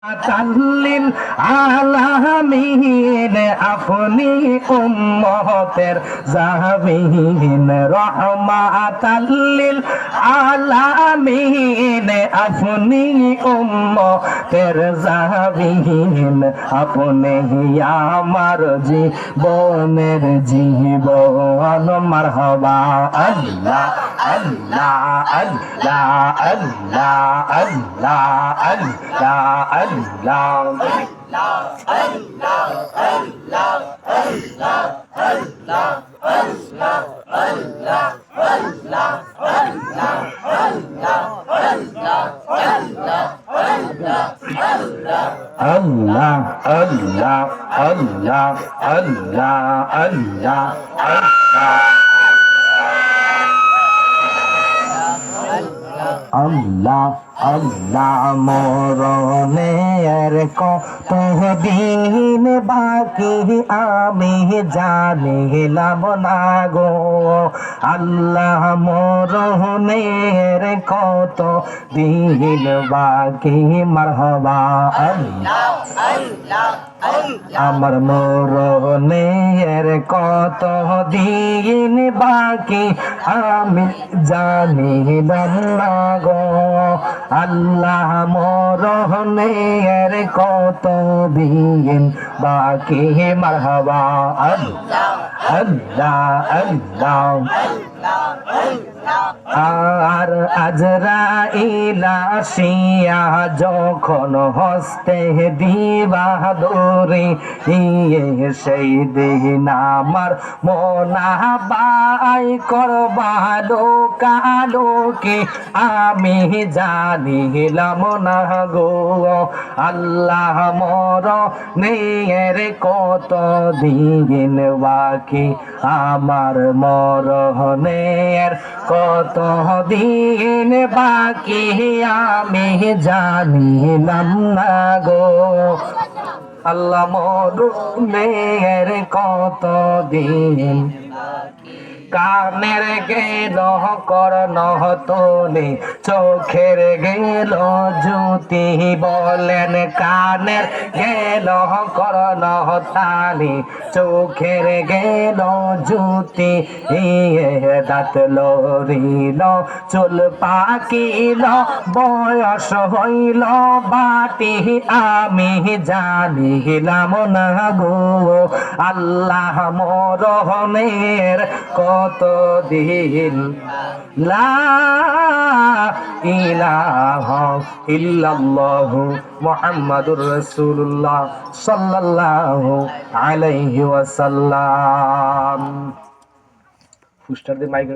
তাল্লিল আলামিন আপনি উম্মতের জামিন রহমাতাল্লিল আলামিন আপনি উম্মতের জামিন আপনি আমার জীবনের জীবন মারহাবা আল্লাহ আল্লাহ আল্লাহ আল্লাহ আল্লাহ আল্লাহ আল্লাহ আল্লাহ মরণের কত দিন বাকি আমি জানিলাম না গো আল্লাহ মরণের কত দিন বাকি মারহাবা আল্লাহ আমার মরণের কত দিন বাকি আমি জানিলাম না গো আল্লাহ মরণের কত দিন বাকি মারহাবা আল্লাহ আল্লাহ আল্লাহ আর আজরাইল আসিয়া যখন হস্তে দিবা দৌড়ি সেই দিন আমার মনাবাই করবা লোকালোকে আমি জানিলাম না গো আল্লাহ মরণের কত দিন বাকি আমার মরণের কত দিন বাকি আমি জানিলাম না গো আল্লাহ মরণের কত দিন কানের গেল কর্ণ তোলে চোখের গেল জ্যোতি বলেন কানের গেল কর্ণ তালে চোখের গেল জ্যোতি দাঁত লড়িল চুল পাকিল বয়স হইল বাটি আমি জানিলাম না গো আল্লাহ মরণের কত দিন লা ইলাহা ইল্লাল্লাহু মুহাম্মাদুর রাসূলুল্লাহ সাল্লাল্লাহু আলাইহি ওয়াসাল্লাম। ফুস্টার দিয়ে মাইক